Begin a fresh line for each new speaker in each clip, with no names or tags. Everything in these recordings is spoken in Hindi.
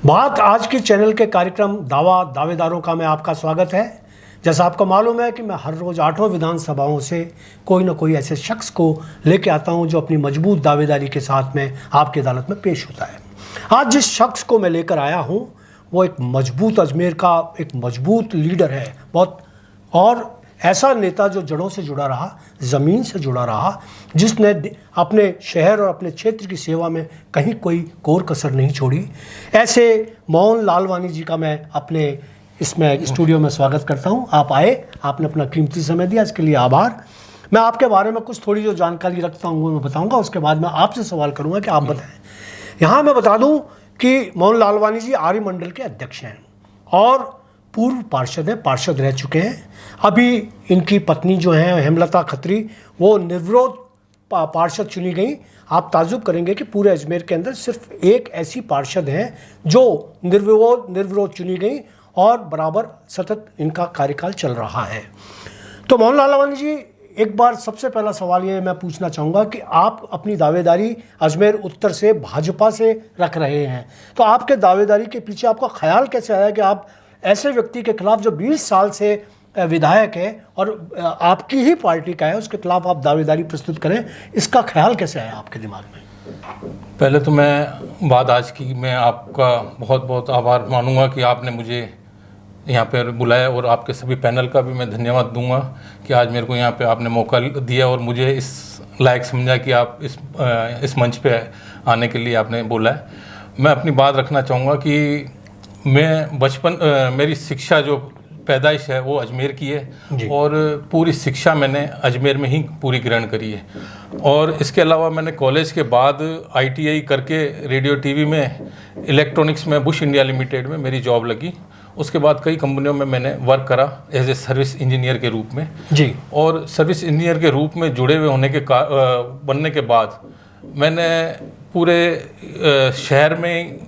बात आज की चैनल के कार्यक्रम दावा दावेदारों का में आपका स्वागत है। जैसा आपको मालूम है कि मैं हर रोज़ 8 विधानसभाओं से कोई ना कोई ऐसे शख्स को लेके आता हूं जो अपनी मजबूत दावेदारी के साथ में आपकी अदालत में पेश होता है। आज जिस शख्स को मैं लेकर आया हूं वो एक मजबूत अजमेर का एक मजबूत लीडर है, बहुत और ऐसा नेता जो जड़ों से जुड़ा रहा, ज़मीन से जुड़ा रहा, जिसने अपने शहर और अपने क्षेत्र की सेवा में कहीं कोई कोर कसर नहीं छोड़ी। ऐसे मोहन लालवानी जी का मैं अपने इसमें स्टूडियो में स्वागत करता हूं। आप आए, आपने अपना कीमती समय दिया, इसके लिए आभार। मैं आपके बारे में कुछ थोड़ी जो जानकारी रखता हूँ वो मैं बताऊँगा, उसके बाद मैं आपसे सवाल करूँगा कि आप बताएँ। यहाँ मैं बता दूँ कि मोहन लालवानी जी आर्य मंडल के अध्यक्ष हैं और पूर्व पार्षद हैं, पार्षद रह चुके हैं। अभी इनकी पत्नी जो हैं हेमलता खत्री, वो निर्विरोध पार्षद चुनी गई। आप ताज्जुब करेंगे कि पूरे अजमेर के अंदर सिर्फ एक ऐसी पार्षद हैं जो निर्विरोध चुनी गई और बराबर सतत इनका कार्यकाल चल रहा है। तो मोहन लालवानी जी, एक बार सबसे पहला सवाल ये मैं पूछना चाहूँगा कि आप अपनी दावेदारी अजमेर उत्तर से भाजपा से रख रहे हैं, तो आपके दावेदारी के पीछे आपका ख्याल कैसे आया कि आप ऐसे व्यक्ति के खिलाफ जो 20 साल से विधायक है और आपकी ही पार्टी का है, उसके खिलाफ आप दावेदारी प्रस्तुत करें, इसका ख्याल कैसे आया आपके दिमाग में?
पहले तो मैं बात आज की मैं आपका बहुत बहुत आभार मानूंगा कि आपने मुझे यहाँ पर बुलाया और आपके सभी पैनल का भी मैं धन्यवाद दूंगा कि आज मेरे को यहाँ पे आपने मौका दिया और मुझे इस लायक समझा कि आप इस मंच पे आने के लिए आपने बोला है। मैं अपनी बात रखना चाहूँगा कि मैं मेरी शिक्षा जो पैदाइश है वो अजमेर की है और पूरी शिक्षा मैंने अजमेर में ही पूरी ग्रहण करी है। और इसके अलावा मैंने कॉलेज के बाद ITI करके रेडियो टीवी में इलेक्ट्रॉनिक्स में बुश इंडिया लिमिटेड में मेरी जॉब लगी। उसके बाद कई कंपनियों में मैंने वर्क करा एज ए सर्विस इंजीनियर के रूप में जी। और सर्विस इंजीनियर के रूप में जुड़े हुए बनने के बाद मैंने पूरे शहर में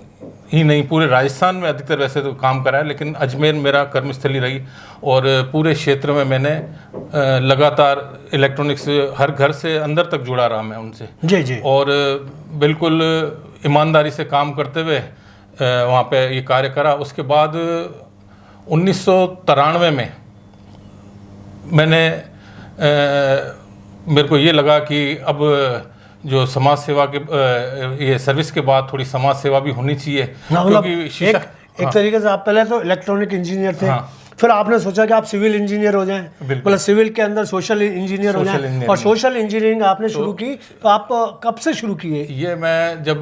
ही नहीं पूरे राजस्थान में अधिकतर वैसे तो काम करा है, लेकिन अजमेर मेरा कर्मस्थली रही और पूरे क्षेत्र में मैंने लगातार इलेक्ट्रॉनिक्स हर घर से अंदर तक जुड़ा रहा मैं उनसे जी जी। और बिल्कुल ईमानदारी से काम करते हुए वहाँ पे ये कार्य करा। उसके बाद 1993 में मैंने मेरे को ये लगा कि अब जो समाज सेवा के ये सर्विस के बाद थोड़ी समाज सेवा भी होनी चाहिए, क्योंकि
एक तरीके से आप पहले तो इलेक्ट्रॉनिक इंजीनियर थे, फिर आपने सोचा कि आप सिविल इंजीनियर हो जाएं, मतलब सिविल के अंदर सोशल इंजीनियर हो जाएं और सोशल इंजीनियरिंग आपने शुरू की। तो आप कब से शुरू किए
ये? मैं जब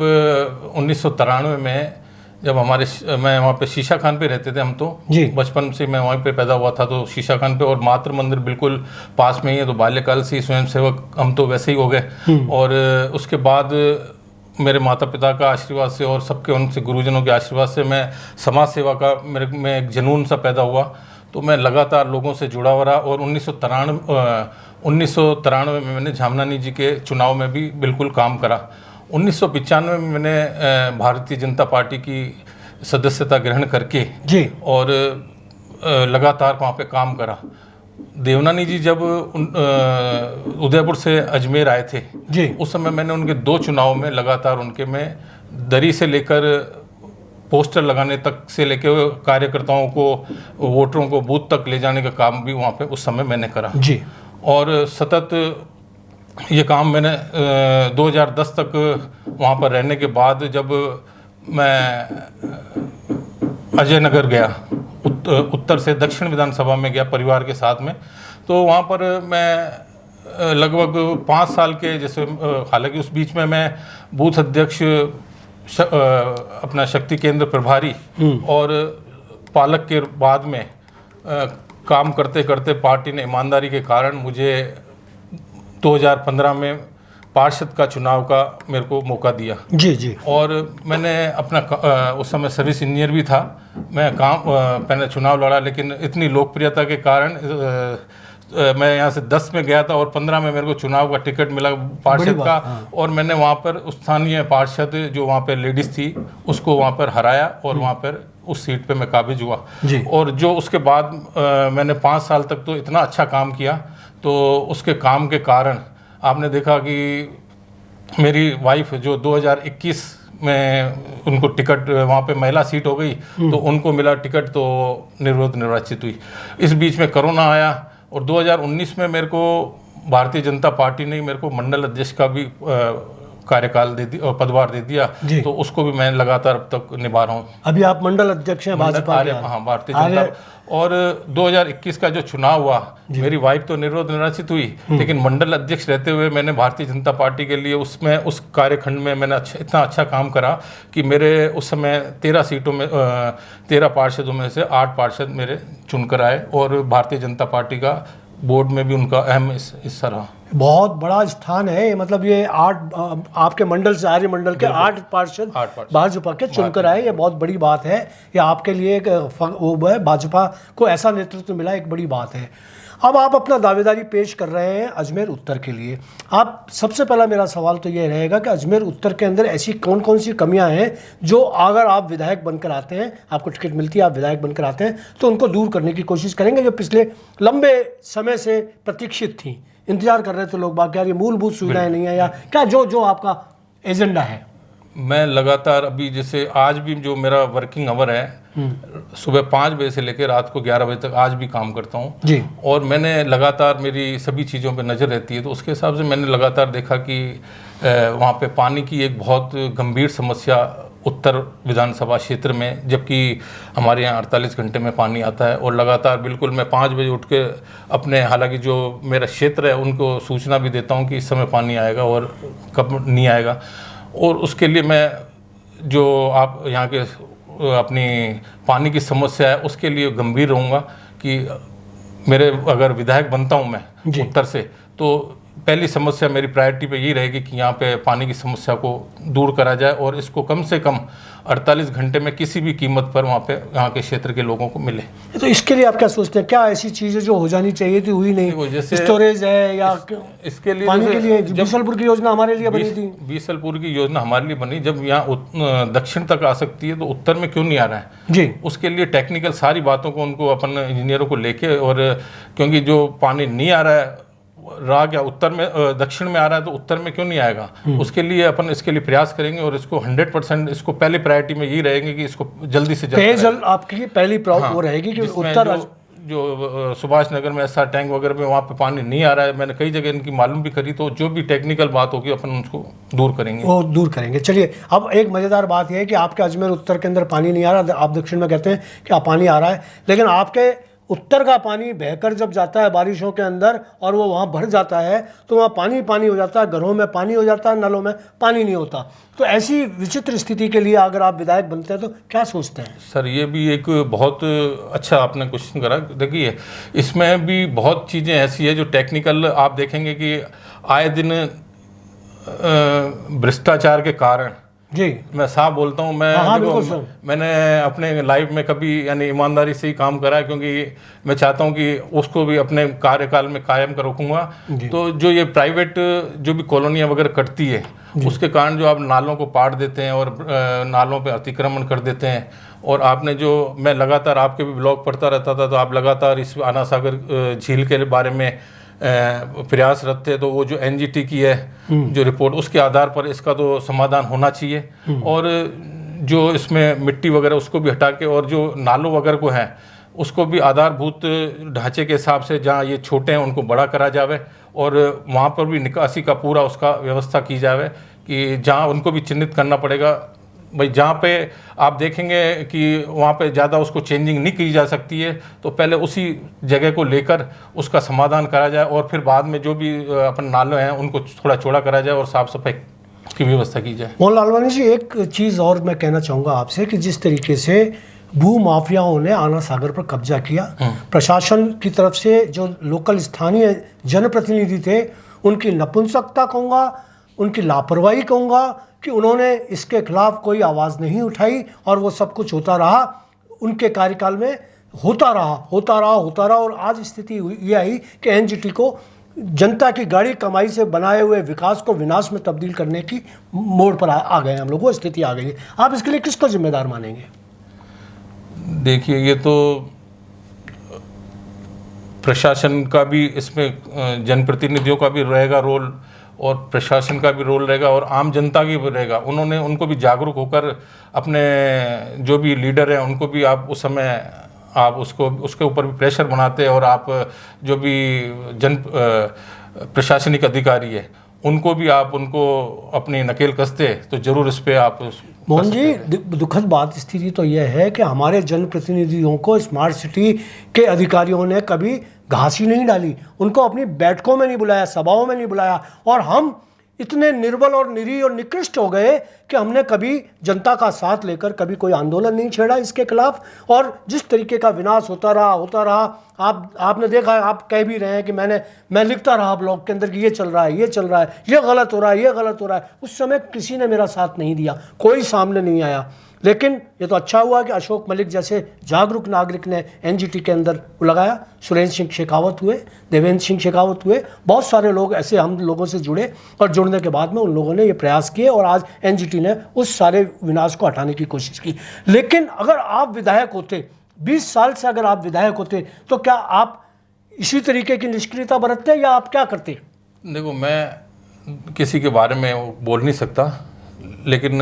1993 में जब मैं वहाँ पे शीशा खान पे रहते थे, हम तो बचपन से मैं वहीं पे पैदा हुआ था, तो शीशा खान पे और मातृ मंदिर बिल्कुल पास में ही है, तो बाल्यकाल से ही स्वयंसेवक हम तो वैसे ही हो गए। और उसके बाद मेरे माता पिता का आशीर्वाद से और सबके उनसे गुरुजनों के आशीर्वाद से मैं समाज सेवा का मेरे में एक जुनून सा पैदा हुआ, तो मैं लगातार लोगों से जुड़ा हुआ रहा। और 1993 में मैंने झामनानी जी के चुनाव में भी बिल्कुल काम करा। 1995 में मैंने भारतीय जनता पार्टी की सदस्यता ग्रहण करके जी और लगातार वहाँ पे काम करा। देवनानी जी जब उदयपुर से अजमेर आए थे जी, उस समय मैंने उनके 2 चुनाव में लगातार उनके में दरी से लेकर पोस्टर लगाने तक से लेकर कार्यकर्ताओं को, वोटरों को बूथ तक ले जाने का काम भी वहाँ पे उस समय मैंने करा जी। और सतत ये काम मैंने 2010 तक वहाँ पर रहने के बाद जब मैं अजय नगर गया, उत्तर से दक्षिण विधानसभा में गया परिवार के साथ में, तो वहाँ पर मैं लगभग 5 साल के जैसे, हालांकि उस बीच में मैं बूथ अध्यक्ष, अपना शक्ति केंद्र प्रभारी और पालक के बाद में काम करते करते पार्टी ने ईमानदारी के कारण मुझे 2015 में पार्षद का चुनाव का मेरे को मौका दिया जी जी। और मैंने अपना उस समय सर्विस इंजीनियर भी था, मैं पहले चुनाव लड़ा, लेकिन इतनी लोकप्रियता के कारण मैं यहाँ से 10 में गया था और 15 में मेरे को चुनाव का टिकट मिला पार्षद का। और मैंने वहाँ पर स्थानीय पार्षद जो वहाँ पर लेडीज़ थी उसको वहाँ पर हराया और वहाँ पर उस सीट पे मैं काबिज हुआ जी। और जो उसके बाद मैंने 5 साल तक तो इतना अच्छा काम किया, तो उसके काम के कारण आपने देखा कि मेरी वाइफ जो 2021 में उनको टिकट, वहाँ पे महिला सीट हो गई तो उनको मिला टिकट, तो निर्विरोध निर्वाचित हुई। इस बीच में कोरोना आया और 2019 में मेरे को भारतीय जनता पार्टी ने मेरे को मंडल अध्यक्ष का भी कार्यकाल दे दिया और पदभार दे दिया, तो उसको भी मैं लगातार अब तक निभा रहा हूँ।
अभी आप मंडल अध्यक्ष हैं भाजपा के?
हाँ, भारतीय जनता। और 2021 का जो चुनाव हुआ, मेरी वाइफ तो निर्विरोध निर्वाचित हुई, लेकिन मंडल अध्यक्ष रहते हुए मैंने भारतीय जनता पार्टी के लिए उसमें उस कार्यखंड में मैंने इतना अच्छा काम करा कि मेरे उस समय 13 सीटों में 13 पार्षदों में से 8 पार्षद मेरे चुनकर आए और भारतीय जनता पार्टी का बोर्ड में भी उनका अहम हिस्सा रहा।
बहुत बड़ा स्थान है, मतलब ये 8 आपके मंडल से, आर्य मंडल के 8 पार्षद भाजपा के चुनकर आए, ये बहुत बड़ी बात है। ये आपके लिए एक वो है, भाजपा को ऐसा नेतृत्व मिला, एक बड़ी बात है। अब आप अपना दावेदारी पेश कर रहे हैं अजमेर उत्तर के लिए। आप सबसे पहला मेरा सवाल तो ये रहेगा कि अजमेर उत्तर के अंदर ऐसी कौन कौन सी कमियां हैं जो अगर आप विधायक बनकर आते हैं, आपको टिकट मिलती है, आप विधायक बनकर आते हैं, तो उनको दूर करने की कोशिश करेंगे, जो पिछले लंबे समय से प्रतीक्षित थी, इंतजार कर रहे थे लोग बाकी, यार ये मूलभूत सुविधाएं नहीं है, या क्या जो आपका एजेंडा है?
मैं लगातार अभी जैसे आज भी जो मेरा वर्किंग आवर है, सुबह 5 बजे से लेकर रात को 11 बजे तक आज भी काम करता हूँ जी। और मैंने लगातार, मेरी सभी चीज़ों पे नज़र रहती है, तो उसके हिसाब से मैंने लगातार देखा कि वहाँ पे पानी की एक बहुत गंभीर समस्या उत्तर विधानसभा क्षेत्र में, जबकि हमारे यहाँ 48 घंटे में पानी आता है। और लगातार बिल्कुल मैं 5 बजे उठ के अपने, हालांकि जो मेरा क्षेत्र है उनको सूचना भी देता हूँ कि इस समय पानी आएगा और कब नहीं आएगा। और उसके लिए मैं, जो आप यहाँ के अपनी पानी की समस्या है उसके लिए गंभीर रहूँगा कि मेरे अगर विधायक बनता हूँ मैं उत्तर से, तो पहली समस्या मेरी प्रायोरिटी पे यही रहेगी कि यहाँ पे पानी की समस्या को दूर करा जाए और इसको कम से कम 48 घंटे में किसी भी कीमत पर वहाँ पे यहाँ के क्षेत्र के लोगों को मिले।
तो इसके लिए आप क्या सोचते हैं, क्या ऐसी चीज़ें जो हो जानी चाहिए थी हुई नहीं, जैसे स्टोरेज है या
इसके लिए
पानी के लिए बीसलपुर की योजना हमारे लिए बनी थी?
बीसलपुर की योजना हमारे लिए बनी, जब यहाँ दक्षिण तक आ सकती है तो उत्तर में क्यों नहीं आ रहा है जी। उसके लिए टेक्निकल सारी बातों को उनको अपन इंजीनियरों को लेके, और क्योंकि जो पानी नहीं आ रहा है रहा क्या उत्तर में, दक्षिण में आ रहा है तो उत्तर में क्यों नहीं आएगा, उसके लिए अपन इसके लिए प्रयास करेंगे और इसको 100% इसको पहली प्रायोरिटी में यही रहेंगे कि इसको जल्दी से जल्दी
पेयजल आपकी पहली वो रहेगी कि उत्तर
जो सुभाष नगर में ऐसा टैंक वगैरह में वहाँ पे पानी नहीं आ रहा है, मैंने कई जगह इनकी मालूम भी करी, तो जो भी टेक्निकल बात होगी अपन उसको दूर करेंगे,
वो दूर करेंगे। चलिए, अब एक मज़ेदार बात यह है कि आपके अजमेर उत्तर के अंदर पानी नहीं आ रहा, आप दक्षिण में कहते हैं कि पानी आ रहा है, लेकिन आपके उत्तर का पानी बहकर जब जाता है बारिशों के अंदर और वो वहाँ भर जाता है तो वहाँ पानी पानी हो जाता है, घरों में पानी हो जाता है, नलों में पानी नहीं होता। तो ऐसी विचित्र स्थिति के लिए अगर आप विधायक बनते हैं तो क्या सोचते हैं?
सर, ये भी एक बहुत अच्छा आपने क्वेश्चन करा। देखिए, इसमें भी बहुत चीज़ें ऐसी है जो टेक्निकल आप देखेंगे कि आए दिन भ्रष्टाचार के कारण
जी,
मैं साफ बोलता हूँ, मैंने अपने लाइफ में कभी यानी ईमानदारी से ही काम करा है, क्योंकि मैं चाहता हूँ कि उसको भी अपने कार्यकाल में कायम कर रखूँगा। तो जो ये प्राइवेट जो भी कॉलोनियाँ वगैरह कटती है उसके कारण जो आप नालों को पाट देते हैं और नालों पे अतिक्रमण कर देते हैं, और आपने जो, मैं लगातार आपके भी ब्लॉग पढ़ता रहता था, तो आप लगातार इस आना सागर झील के बारे में प्रयासरत थे, तो वो जो एनजीटी की है जो रिपोर्ट, उसके आधार पर इसका तो समाधान होना चाहिए। और जो इसमें मिट्टी वगैरह उसको भी हटा के, और जो नालों वगैरह को है उसको भी आधारभूत ढांचे के हिसाब से जहाँ ये छोटे हैं उनको बड़ा करा जावे, और वहाँ पर भी निकासी का पूरा उसका व्यवस्था की जावे कि जहाँ उनको भी चिन्हित करना पड़ेगा भाई, जहाँ पे आप देखेंगे कि वहाँ पे ज़्यादा उसको चेंजिंग नहीं की जा सकती है, तो पहले उसी जगह को लेकर उसका समाधान करा जाए, और फिर बाद में जो भी अपन नाले हैं उनको थोड़ा चौड़ा करा जाए और साफ़ सफाई की व्यवस्था की जाए।
मोहन लालवानी जी, एक चीज़ और मैं कहना चाहूँगा आपसे कि जिस तरीके से भू माफियाओं ने आना सागर पर कब्जा किया, प्रशासन की तरफ से जो लोकल स्थानीय जनप्रतिनिधि थे उनकी नपुंसकता कहूँगा, उनकी लापरवाही कहूँगा कि उन्होंने इसके खिलाफ कोई आवाज़ नहीं उठाई और वो सब कुछ होता रहा, उनके कार्यकाल में होता रहा, और आज स्थिति ये आई कि एनजीटी को जनता की गाड़ी कमाई से बनाए हुए विकास को विनाश में तब्दील करने की मोड़ पर आ गए हम लोग, वो स्थिति आ गई है। आप इसके लिए किसको जिम्मेदार मानेंगे?
देखिए, ये तो प्रशासन का भी इसमें जनप्रतिनिधियों का भी रहेगा रोल, और प्रशासन का भी रोल रहेगा और आम जनता की भी रहेगा। उनको भी जागरूक होकर अपने जो भी लीडर हैं उनको भी आप उस समय आप उसके ऊपर भी प्रेशर बनाते और आप जो भी प्रशासनिक अधिकारी है उनको अपनी नकेल कसते तो जरूर इस पे आप।
मोहन जी, दुखद बात स्थिति तो यह है कि हमारे जनप्रतिनिधियों को स्मार्ट सिटी के अधिकारियों ने कभी घास ही नहीं डाली, उनको अपनी बैठकों में नहीं बुलाया, सभाओं में नहीं बुलाया, और हम इतने निर्बल और निरीह और निकृष्ट हो गए कि हमने कभी जनता का साथ लेकर कभी कोई आंदोलन नहीं छेड़ा इसके खिलाफ। और जिस तरीके का विनाश होता रहा, आपने देखा, आप कह भी रहे हैं कि मैं लिखता रहा ब्लॉग के अंदर कि ये चल रहा है, ये गलत हो रहा है, ये गलत हो रहा है। उस समय किसी ने मेरा साथ नहीं दिया, कोई सामने नहीं आया। लेकिन ये तो अच्छा हुआ कि अशोक मलिक जैसे जागरूक नागरिक ने एनजीटी के अंदर लगाया, सुरेंद्र सिंह शेखावत हुए, देवेंद्र सिंह शेखावत हुए, बहुत सारे लोग ऐसे हम लोगों से जुड़े, और जुड़ने के बाद में उन लोगों ने ये प्रयास किए और आज एनजीटी ने उस सारे विनाश को हटाने की कोशिश की। लेकिन अगर आप विधायक होते, 20 साल से अगर आप विधायक होते, तो क्या आप इसी तरीके की निष्क्रियता बरतते या आप क्या करते?
देखो, मैं किसी के बारे में बोल नहीं सकता, लेकिन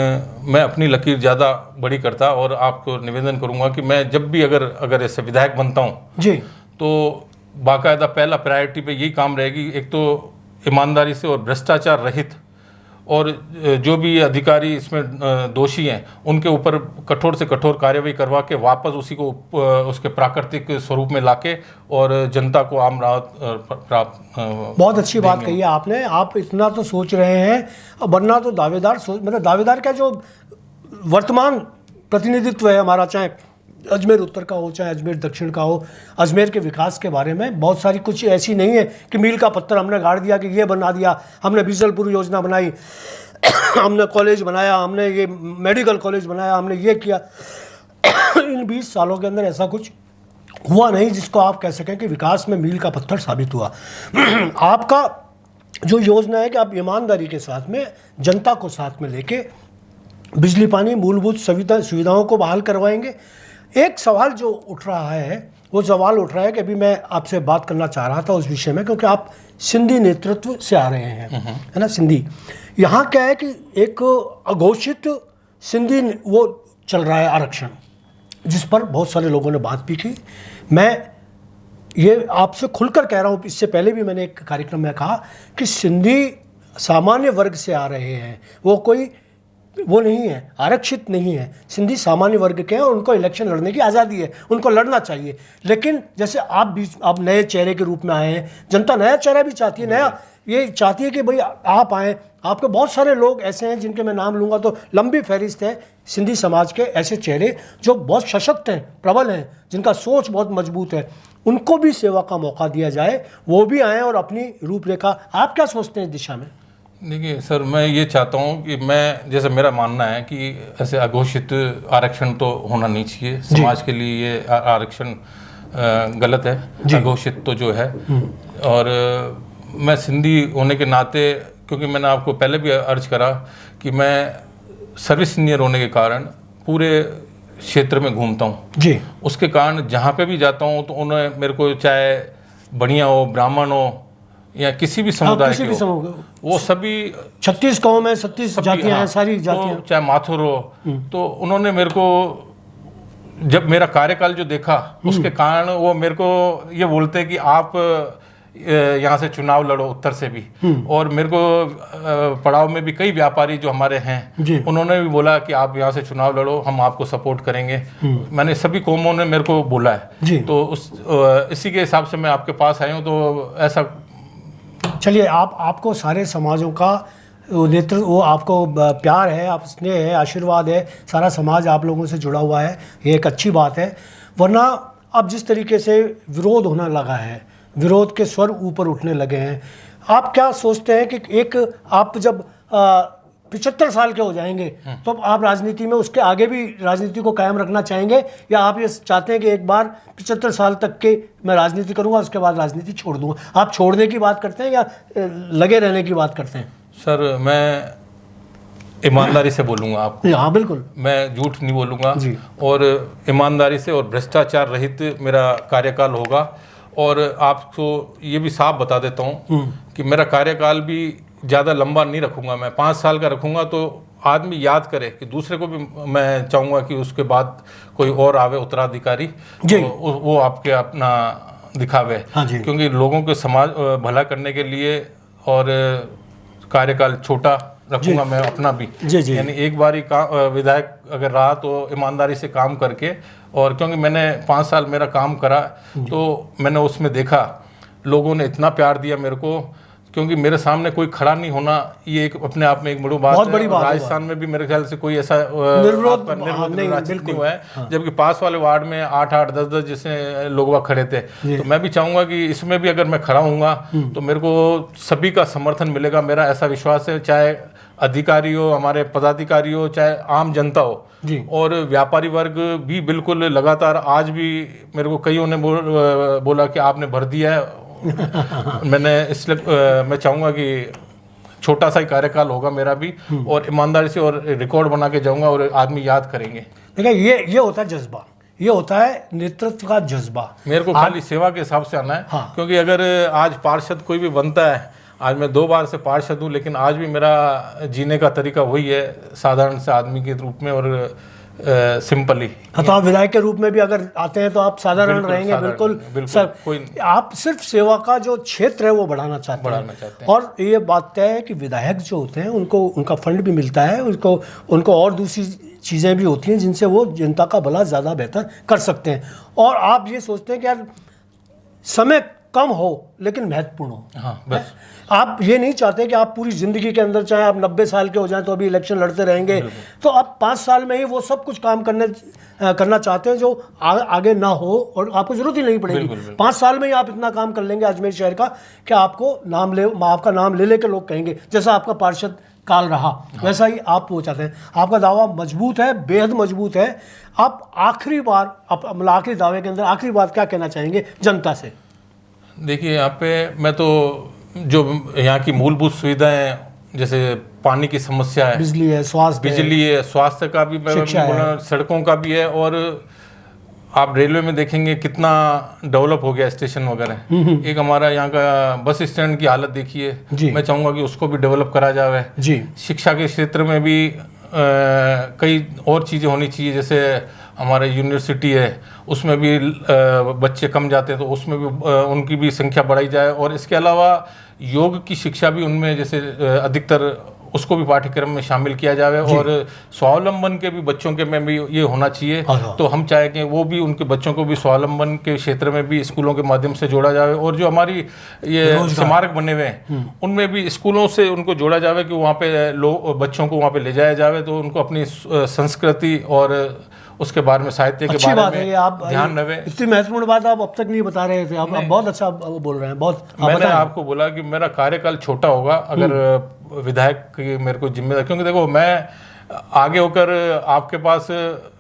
मैं अपनी लकीर ज़्यादा बड़ी करता और आपको निवेदन करूंगा कि मैं जब भी अगर ऐसे विधायक बनता हूं
जी,
तो बाकायदा पहला प्रायोरिटी पे यही काम रहेगी, एक तो ईमानदारी से और भ्रष्टाचार रहित, और जो भी अधिकारी इसमें दोषी हैं उनके ऊपर कठोर से कठोर कार्रवाई करवा के वापस उसके प्राकृतिक स्वरूप में लाके और जनता को आम राहत प्राप्त।
बहुत अच्छी बात कही है आपने। आप इतना तो सोच रहे हैं, वरना तो दावेदार का जो वर्तमान प्रतिनिधित्व है हमारा, चाहे अजमेर उत्तर का हो चाहे अजमेर दक्षिण का हो, अजमेर के विकास के बारे में बहुत सारी कुछ ऐसी नहीं है कि मील का पत्थर हमने गाड़ दिया कि ये बना दिया, हमने बीसलपुर योजना बनाई, हमने कॉलेज बनाया, हमने ये मेडिकल कॉलेज बनाया, हमने ये किया। इन 20 सालों के अंदर ऐसा कुछ हुआ नहीं जिसको आप कह सकें कि विकास में मील का पत्थर साबित हुआ। आपका जो योजना है कि आप ईमानदारी के साथ में जनता को साथ में लेके बिजली पानी मूलभूत सुविधाओं को बहाल करवाएंगे। एक सवाल जो उठ रहा है, वो सवाल उठ रहा है कि अभी मैं आपसे बात करना चाह रहा था उस विषय में, क्योंकि आप सिंधी नेतृत्व से आ रहे हैं, है ना। सिंधी यहाँ क्या है कि एक अघोषित सिंधी वो चल रहा है आरक्षण, जिस पर बहुत सारे लोगों ने बात भी की। मैं ये आपसे खुलकर कह रहा हूँ, इससे पहले भी मैंने एक कार्यक्रम में कहा कि सिंधी सामान्य वर्ग से आ रहे हैं, वो नहीं है, आरक्षित नहीं है, सिंधी सामान्य वर्ग के हैं और उनको इलेक्शन लड़ने की आज़ादी है, उनको लड़ना चाहिए। लेकिन जैसे आप नए चेहरे के रूप में आए हैं, जनता नया चेहरा भी चाहती है, नया ये चाहती है कि भाई आप आएँ। आपके बहुत सारे लोग ऐसे हैं जिनके मैं नाम लूँगा तो लंबी फहरिस्त है, सिंधी समाज के ऐसे चेहरे जो बहुत सशक्त हैं, प्रबल हैं, जिनका सोच बहुत मजबूत है, उनको भी सेवा का मौका दिया जाए, वो भी आएँ और अपनी रूपरेखा। आप क्या सोचते हैं इस दिशा में?
देखिए सर, मैं ये चाहता हूँ कि जैसे मेरा मानना है कि ऐसे अघोषित आरक्षण तो होना नहीं चाहिए, समाज के लिए ये आरक्षण गलत है, अघोषित तो जो है। और मैं सिंधी होने के नाते, क्योंकि मैंने आपको पहले भी अर्ज करा कि मैं सर्विस सीनियर होने के कारण पूरे क्षेत्र में घूमता हूँ जी, उसके कारण जहाँ पे भी जाता हूँ तो उन्हें मेरे को चाहे बढ़िया हो, ब्राह्मण हो या किसी भी समुदाय के हो, वो सभी
36 कौम है, 36 जातियां हैं, सारी जातियां,
तो चाहे माथुर हो, तो उन्होंने मेरे को जब मेरा कार्यकाल जो देखा उसके कारण वो मेरे को ये बोलते हैं कि आप यहाँ से चुनाव लड़ो, उत्तर से भी। और मेरे को पड़ाव में भी कई व्यापारी जो हमारे हैं उन्होंने भी बोला कि आप यहाँ से चुनाव लड़ो, हम आपको सपोर्ट करेंगे। मैंने सभी कौमों ने मेरे को बोला है, तो इसी के हिसाब से मैं आपके पास आया हूँ। तो ऐसा
चलिए, आपको सारे समाजों का नेतृत्व, वो आपको प्यार है, आप स्नेह है, आशीर्वाद है, सारा समाज आप लोगों से जुड़ा हुआ है, ये एक अच्छी बात है। वरना अब जिस तरीके से विरोध होने लगा है, विरोध के स्वर ऊपर उठने लगे हैं, आप क्या सोचते हैं कि एक आप जब 75 साल के हो जाएंगे तो आप राजनीति में उसके आगे भी राजनीति को कायम रखना चाहेंगे, या आप ये चाहते हैं कि एक बार 75 साल तक के मैं राजनीति करूंगा, उसके बाद राजनीति छोड़ दूंगा? आप छोड़ने की बात करते हैं या लगे रहने की बात करते हैं?
सर, मैं ईमानदारी से बोलूँगा आपको।
हाँ बिल्कुल, मैं
झूठ नहीं बोलूँगा, और ईमानदारी से और भ्रष्टाचार रहित मेरा कार्यकाल होगा। और आपको ये भी साफ बता देता हूँ कि मेरा कार्यकाल भी ज़्यादा लंबा नहीं रखूँगा, मैं 5 साल का रखूँगा तो आदमी याद करे कि दूसरे को भी मैं चाहूँगा कि उसके बाद कोई और आवे उत्तराधिकारी तो वो आपके अपना दिखावे।
हाँ जी।
क्योंकि लोगों के समाज भला करने के लिए और कार्यकाल छोटा रखूँगा मैं अपना भी। यानी एक बार ही विधायक अगर रहा तो ईमानदारी से काम करके, और क्योंकि मैंने 5 साल मेरा काम करा तो मैंने उसमें देखा लोगों ने इतना प्यार दिया मेरे को, क्योंकि मेरे सामने कोई खड़ा नहीं होना ये एक अपने आप में एक बड़ी बात है। राजस्थान में भी मेरे ख्याल से कोई ऐसा निर्विरोध निर्वाचित नहीं हुआ है, जबकि पास वाले वार्ड में 8-8 10-10 जैसे लोग खड़े थे। तो मैं भी चाहूंगा कि इसमें भी अगर मैं खड़ा हूँगा तो मेरे को सभी का समर्थन मिलेगा, मेरा ऐसा विश्वास है। चाहे अधिकारी हो, हमारे पदाधिकारी हो, चाहे आम जनता हो और व्यापारी वर्ग भी बिल्कुल लगातार। आज भी मेरे को कईयों ने बोला कि आपने भर दिया है। मैंने इसलिए मैं चाहूँगा कि छोटा सा ही कार्यकाल होगा मेरा भी, और ईमानदारी से और रिकॉर्ड बना के जाऊँगा और आदमी याद करेंगे।
देखिए ये होता है जज्बा, ये होता है नेतृत्व का जज्बा।
मेरे को खाली सेवा के हिसाब से आना है। हाँ। क्योंकि अगर आज पार्षद कोई भी बनता है, आज मैं 2 बार से पार्षद हूँ, लेकिन आज भी मेरा जीने का तरीका वही है, साधारण से आदमी के रूप में और सिंपली।
तो आप विधायक के रूप में भी अगर आते हैं तो आप साधारण रहेंगे। बिल्कुल सर, कोई आप सिर्फ सेवा का जो क्षेत्र है वो बढ़ाना चाहते हैं। और ये बात तय है कि विधायक जो होते हैं उनको उनका फंड भी मिलता है, उनको और दूसरी चीज़ें भी होती हैं जिनसे वो जनता का भला ज़्यादा बेहतर कर सकते हैं। और आप ये सोचते हैं कि यार समय कम हो लेकिन महत्वपूर्ण हो।
हाँ, बस
आप ये नहीं चाहते कि आप पूरी ज़िंदगी के अंदर, चाहे आप 90 साल के हो जाएं तो अभी इलेक्शन लड़ते रहेंगे, तो आप 5 साल में ही वो सब कुछ काम करना चाहते हैं जो आगे ना हो और आपको ज़रूरत ही नहीं पड़ेगी। 5 साल में ही आप इतना काम कर लेंगे अजमेर शहर का कि आपको आपका नाम ले लेकर लोग कहेंगे, जैसा आपका पार्षद काल रहा वैसा ही आप वो चाहते हैं। आपका दावा मजबूत है, बेहद मजबूत है। आप आखिरी दावे के अंदर आखिरी बात क्या कहना चाहेंगे जनता से?
देखिए, यहाँ पे मैं तो जो यहाँ की मूलभूत सुविधाएं, जैसे पानी की समस्या है,
बिजली है,
स्वास्थ्य का भी मैं सड़कों का भी है, और आप रेलवे में देखेंगे कितना डेवलप हो गया स्टेशन वगैरह। एक हमारा यहाँ का बस स्टैंड की हालत देखिए, मैं चाहूँगा कि उसको भी डेवलप करा जाए। शिक्षा के क्षेत्र में भी कई और चीज़ें होनी चाहिए, जैसे हमारे यूनिवर्सिटी है उसमें भी बच्चे कम जाते हैं तो उसमें भी उनकी भी संख्या बढ़ाई जाए। और इसके अलावा योग की शिक्षा भी उनमें जैसे अधिकतर उसको भी पाठ्यक्रम में शामिल किया जाए, और स्वावलंबन के भी बच्चों के में भी ये होना चाहिए। तो हम चाहे कि वो भी उनके बच्चों को भी स्वावलंबन के क्षेत्र में भी स्कूलों के माध्यम से जोड़ा जाए, और जो हमारी ये स्मारक बने हुए हैं उनमें भी स्कूलों से उनको जोड़ा जाए कि वहाँ पे बच्चों को वहाँ पे ले जाया जाए, तो उनको अपनी संस्कृति और उसके बारे में, साहित्य के बारे में
आप
ध्यान रहे।
इतनी महत्वपूर्ण बात आप अब तक नहीं बता रहे थे, आप बहुत अच्छा बोल रहे हैं। बहुत
मैंने आपको बोला कि मेरा कार्यकाल छोटा होगा अगर विधायक की मेरे को जिम्मेदारी, क्योंकि देखो मैं आगे होकर आपके पास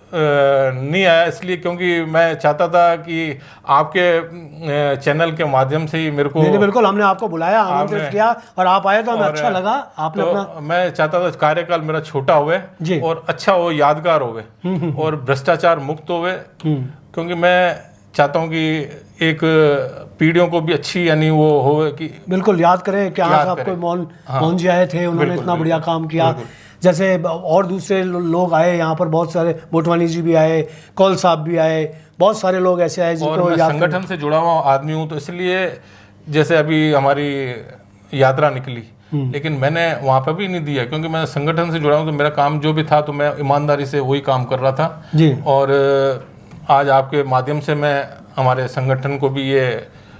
नहीं आया इसलिए क्योंकि मैं चाहता था कि आपके चैनल के माध्यम से ही मेरे को
नहीं, बिल्कुल हमने आपको बुलाया, आमंत्रित किया और आप आए तो हमें अच्छा लगा। आपने
तो अपना मैं चाहता था कार्यकाल मेरा छोटा हुए और अच्छा हो, यादगार होवे और भ्रष्टाचार मुक्त होवे, क्योंकि मैं चाहता हूँ कि एक पीढ़ियों को भी अच्छी यानी वो हो कि
बिल्कुल याद करें कि आज आपको मोहन जी आए थे, उन्होंने इतना बढ़िया काम किया। जैसे और दूसरे लोग आए यहाँ पर, बहुत सारे, मोटवानी जी भी आए, कौल साहब भी आए, बहुत सारे लोग ऐसे आए जिनको
संगठन से जुड़ा हुआ आदमी हूँ, तो इसलिए जैसे अभी हमारी यात्रा निकली लेकिन मैंने वहाँ पर भी नहीं दिया क्योंकि मैं संगठन से जुड़ा हूँ, तो मेरा काम जो भी था तो मैं ईमानदारी से वही काम कर रहा था
जी।
और आज आपके माध्यम से मैं हमारे संगठन को भी ये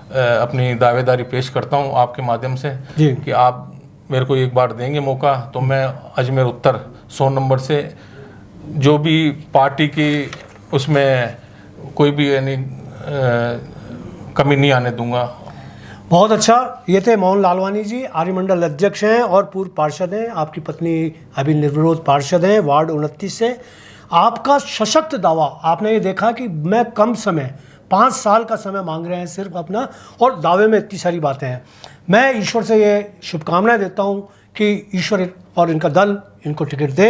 अपनी दावेदारी पेश करता हूँ आपके माध्यम से कि आप मेरे को एक बार देंगे मौका, तो मैं अजमेर उत्तर 100 नंबर से जो भी पार्टी की उसमें कोई भी यानी कमी नहीं आने दूंगा।
बहुत अच्छा। ये थे मोहन लालवानी जी, आर्य मंडल अध्यक्ष हैं और पूर्व पार्षद हैं। आपकी पत्नी अभी निर्विरोध पार्षद हैं वार्ड 29 से। आपका सशक्त दावा, आपने ये देखा कि मैं कम समय 5 साल का समय मांग रहे हैं सिर्फ अपना, और दावे में इतनी सारी बातें हैं। मैं ईश्वर से ये शुभकामनाएं देता हूं कि ईश्वर और इनका दल इनको टिकट दे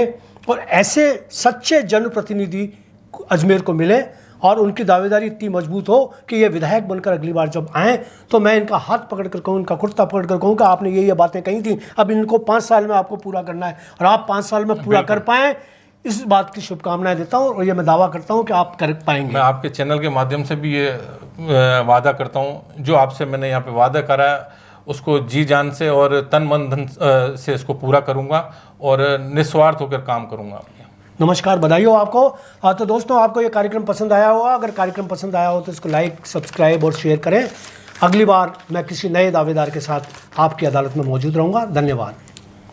और ऐसे सच्चे जनप्रतिनिधि अजमेर को मिले और उनकी दावेदारी इतनी मजबूत हो कि ये विधायक बनकर अगली बार जब आएँ तो मैं इनका हाथ पकड़ कर कहूँ, इनका कुर्ता पकड़ कर कहूँ कि आपने ये बातें कही थी, अब इनको 5 साल में आपको पूरा करना है और आप 5 साल में पूरा कर पाएँ, इस बात की शुभकामनाएं देता हूँ और ये मैं दावा करता हूँ कि आप कर पाएंगे।
मैं आपके चैनल के माध्यम से भी ये वादा करता हूँ, जो आपसे मैंने यहाँ पे वादा करा है उसको जी जान से और तन मन धन से इसको पूरा करूँगा और निस्वार्थ होकर काम करूँगा।
नमस्कार, बधाई हो आपको। तो दोस्तों, आपको ये कार्यक्रम पसंद आया होगा, अगर कार्यक्रम पसंद आया हो तो इसको लाइक, सब्सक्राइब और शेयर करें। अगली बार मैं किसी नए दावेदार के साथ आपकी अदालत में मौजूद रहूँगा। धन्यवाद।